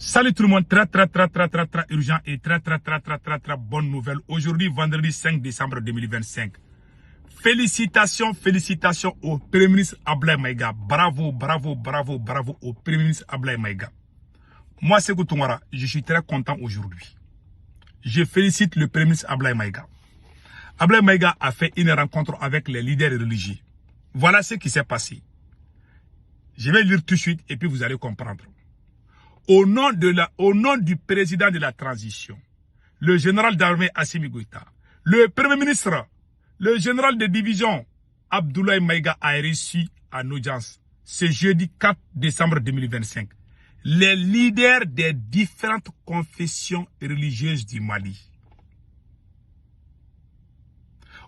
Salut tout le monde, très urgent et très bonne nouvelle. Aujourd'hui, vendredi 5 décembre 2025. Félicitations au Premier ministre Abdoulaye Maïga. Bravo au Premier ministre Abdoulaye Maïga. Moi, Sékou Toungara, je suis très content aujourd'hui. Je félicite le Premier ministre Abdoulaye Maïga. Abdoulaye Maïga a fait une rencontre avec les leaders religieux. Voilà ce qui s'est passé. Je vais lire tout de suite et puis vous allez comprendre. Au nom du président de la transition, le général d'armée Assimi Goïta, le premier ministre, le général de division Abdoulaye Maïga a reçu en audience ce jeudi 4 décembre 2025 les leaders des différentes confessions religieuses du Mali.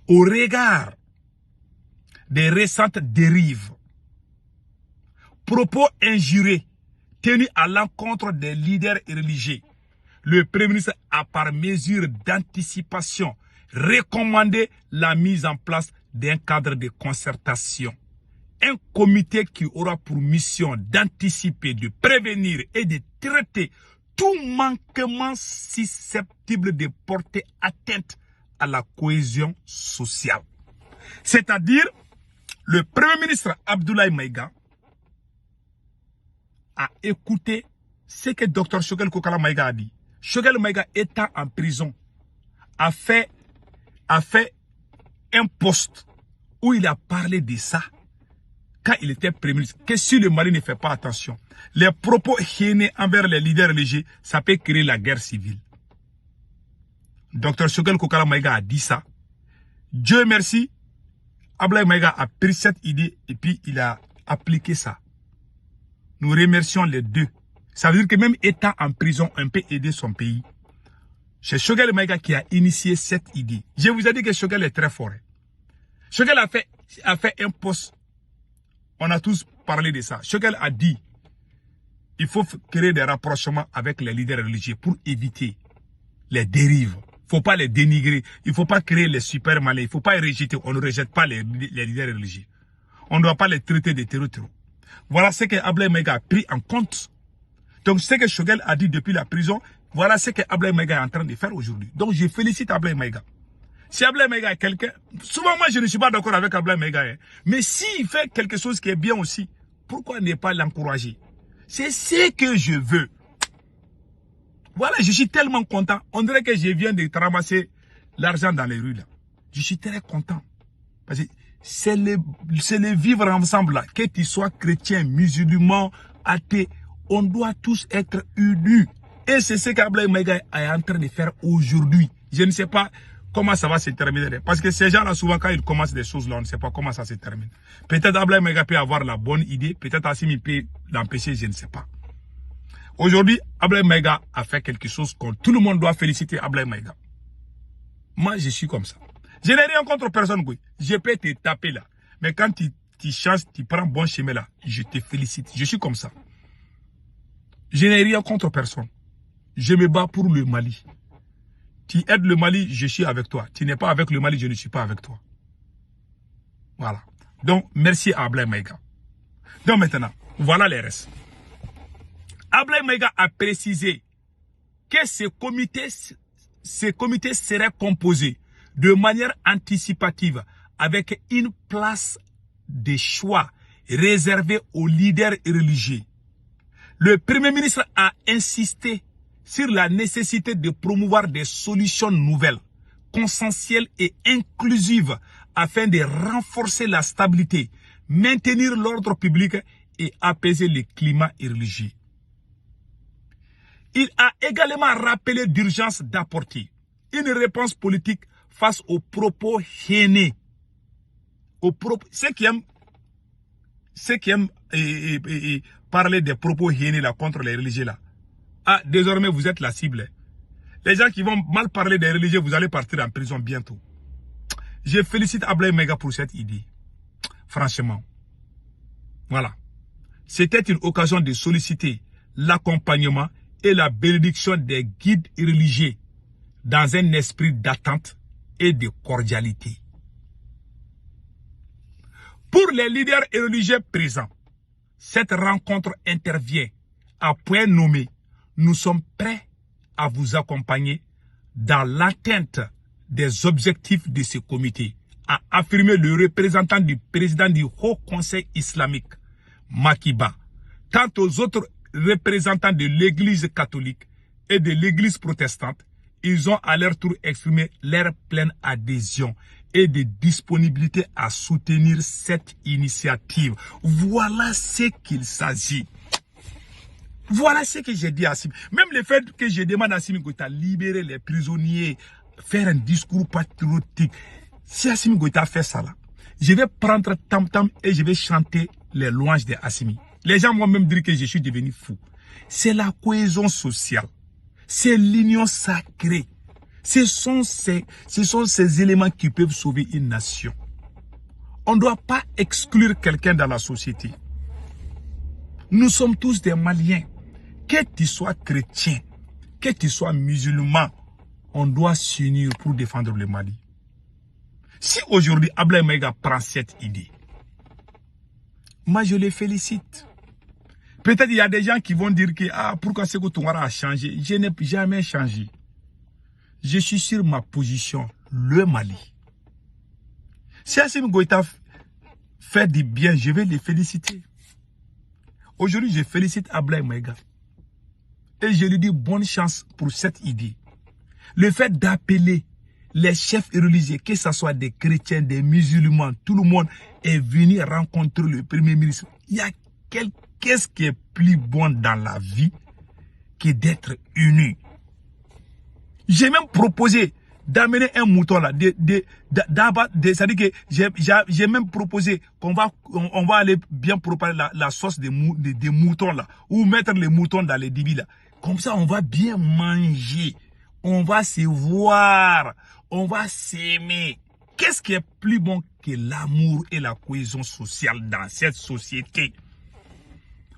Au regard des récentes dérives, propos injurieux tenu à l'encontre des leaders religieux, le Premier ministre a par mesure d'anticipation recommandé la mise en place d'un cadre de concertation. Un comité qui aura pour mission d'anticiper, de prévenir et de traiter tout manquement susceptible de porter atteinte à la cohésion sociale. C'est-à-dire, le Premier ministre Abdoulaye Maïga a écouté ce que Dr Choguel Kokala Maïga a dit. Choguel Maïga étant en prison a fait un post où il a parlé de ça quand il était Premier ministre. Que si le Mali ne fait pas attention, les propos haineux envers les leaders religieux, ça peut créer la guerre civile. Dr Choguel Kokala Maïga a dit ça. Dieu merci, Abdoulaye Maïga a pris cette idée et puis il a appliqué ça. Nous remercions les deux. Ça veut dire que même étant en prison, on peut aider son pays. C'est Choguel Maïga qui a initié cette idée. Je vous ai dit que Choguel est très fort. Choguel a fait un post. On a tous parlé de ça. Choguel a dit il faut créer des rapprochements avec les leaders religieux pour éviter les dérives. Il ne faut pas les dénigrer. Il ne faut pas créer les super malins. Il ne faut pas les rejeter. On ne rejette pas les leaders religieux. On ne doit pas les traiter de terror. Voilà ce que Abdoulaye Maïga a pris en compte. Donc, ce que Choguel a dit depuis la prison, voilà ce que Abdoulaye Maïga est en train de faire aujourd'hui. Donc, je félicite Abdoulaye Maïga. Si Abdoulaye Maïga est quelqu'un... Souvent, moi, je ne suis pas d'accord avec Abdoulaye Maïga. Mais s'il fait quelque chose qui est bien aussi, pourquoi ne pas l'encourager? C'est ce que je veux. Voilà, je suis tellement content. On dirait que je viens de ramasser l'argent dans les rues, là. Je suis très content. Parce que c'est le vivre ensemble là. Que tu sois chrétien, musulman, athée, on doit tous être unis. Et c'est ce qu'Abdoulaye Maïga est en train de faire aujourd'hui. Je ne sais pas comment ça va se terminer. Parce que ces gens-là, souvent, quand ils commencent des choses là, on ne sait pas comment ça se termine. Peut-être Abdoulaye Maïga peut avoir la bonne idée. Peut-être Assimi peut l'empêcher, je ne sais pas. Aujourd'hui, Abdoulaye Maïga a fait quelque chose que tout le monde doit féliciter Abdoulaye Maïga. Moi, je suis comme ça. Je n'ai rien contre personne, oui. Je peux te taper là. Mais quand tu changes, tu prends bon chemin là, je te félicite. Je suis comme ça. Je n'ai rien contre personne. Je me bats pour le Mali. Tu aides le Mali, je suis avec toi. Tu n'es pas avec le Mali, je ne suis pas avec toi. Voilà. Donc, merci à Abdoulaye Maïga. Donc maintenant, voilà les restes. Abdoulaye Maïga a précisé que ce comité serait composé de manière anticipative avec une place de choix réservée aux leaders religieux. Le Premier ministre a insisté sur la nécessité de promouvoir des solutions nouvelles, consensuelles et inclusives afin de renforcer la stabilité, maintenir l'ordre public et apaiser le climat religieux. Il a également rappelé l'urgence d'apporter une réponse politique face aux propos haineux. Ceux qui aiment parler des propos haineux là, contre les religieux là. Ah, désormais vous êtes la cible. Les gens qui vont mal parler des religieux, vous allez partir en prison bientôt. Je félicite Abdoulaye Maïga pour cette idée. Franchement. Voilà. C'était une occasion de solliciter l'accompagnement et la bénédiction des guides religieux dans un esprit d'attente et de cordialité. Pour les leaders religieux présents, cette rencontre intervient à point nommé nous sommes prêts à vous accompagner dans l'atteinte des objectifs de ce comité, a affirmé le représentant du président du Haut Conseil islamique, Makiba. Quant aux autres représentants de l'Église catholique et de l'Église protestante, ils ont à leur tour exprimé leur pleine adhésion et de disponibilité à soutenir cette initiative. Voilà ce qu'il s'agit. Voilà ce que j'ai dit à Assimi. Même le fait que je demande à Assimi Goïta de libérer les prisonniers, faire un discours patriotique. Si Assimi Goïta fait ça là, je vais prendre tam-tam et je vais chanter les louanges de Assimi. Les gens vont même dire que je suis devenu fou. C'est la cohésion sociale. C'est l'union sacrée. Ce sont ces éléments qui peuvent sauver une nation. On ne doit pas exclure quelqu'un dans la société. Nous sommes tous des Maliens. Que tu sois chrétien, que tu sois musulman, on doit s'unir pour défendre le Mali. Si aujourd'hui Ablaye Maïga prend cette idée, moi je les félicite. Peut-être il y a des gens qui vont dire que pourquoi Sékou Tounkara a changé. Je n'ai jamais changé. Je suis sur ma position, le Mali. Si Assimi Goïta fait du bien, je vais les féliciter. Aujourd'hui, je félicite Ablaye Maïga. Et je lui dis bonne chance pour cette idée. Le fait d'appeler les chefs religieux, que ce soit des chrétiens, des musulmans, tout le monde est venu rencontrer le Premier ministre. Il y a qu'est-ce qui est plus bon dans la vie que d'être uni. J'ai même proposé d'amener un mouton là, c'est-à-dire que j'ai même proposé qu'on va aller bien préparer la sauce des moutons là, ou mettre les moutons dans les débits là. Comme ça, on va bien manger, on va se voir, on va s'aimer. Qu'est-ce qui est plus bon que l'amour et la cohésion sociale dans cette société?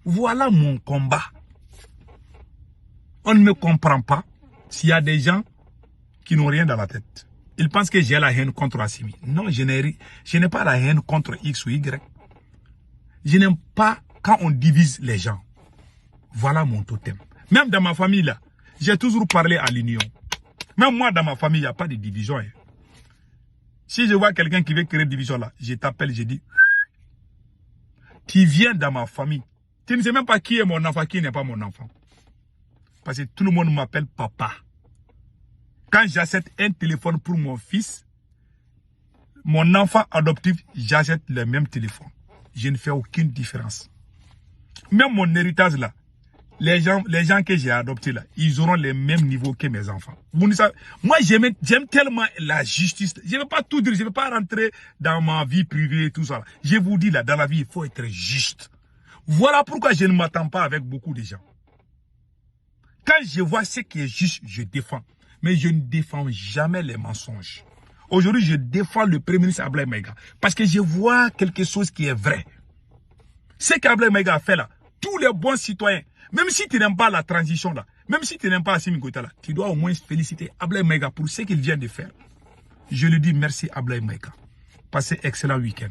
Voilà mon combat. On ne me comprend pas s'il y a des gens qui n'ont rien dans la tête. Ils pensent que j'ai la haine contre Assimi. Non, je n'ai pas la haine contre X ou Y. Je n'aime pas quand on divise les gens. Voilà mon totem. Même dans ma famille, là, j'ai toujours parlé à l'union. Même moi, dans ma famille, il n'y a pas de division. Hein. Si je vois quelqu'un qui veut créer division, là, je t'appelle, je dis, tu viens dans ma famille. Tu ne sais même pas qui est mon enfant, qui n'est pas mon enfant. Parce que tout le monde m'appelle papa. Quand j'achète un téléphone pour mon fils, mon enfant adoptif, j'achète le même téléphone. Je ne fais aucune différence. Même mon héritage là, les gens que j'ai adoptés là, ils auront les mêmes niveaux que mes enfants. Vous ne savez, moi j'aime tellement la justice. Je ne vais pas tout dire, je ne vais pas rentrer dans ma vie privée et tout ça. Je vous dis là, dans la vie, il faut être juste. Voilà pourquoi je ne m'attends pas avec beaucoup de gens. Quand je vois ce qui est juste, je défends. Mais je ne défends jamais les mensonges. Aujourd'hui, je défends le Premier ministre Ablaye Maïga. Parce que je vois quelque chose qui est vrai. Ce qu'Ablaye Maïga a fait là, tous les bons citoyens, même si tu n'aimes pas la transition là, même si tu n'aimes pas Assimi Goïta là, tu dois au moins féliciter Ablaye Maïga pour ce qu'il vient de faire. Je lui dis merci Ablaye Maïga. Passez un excellent week-end.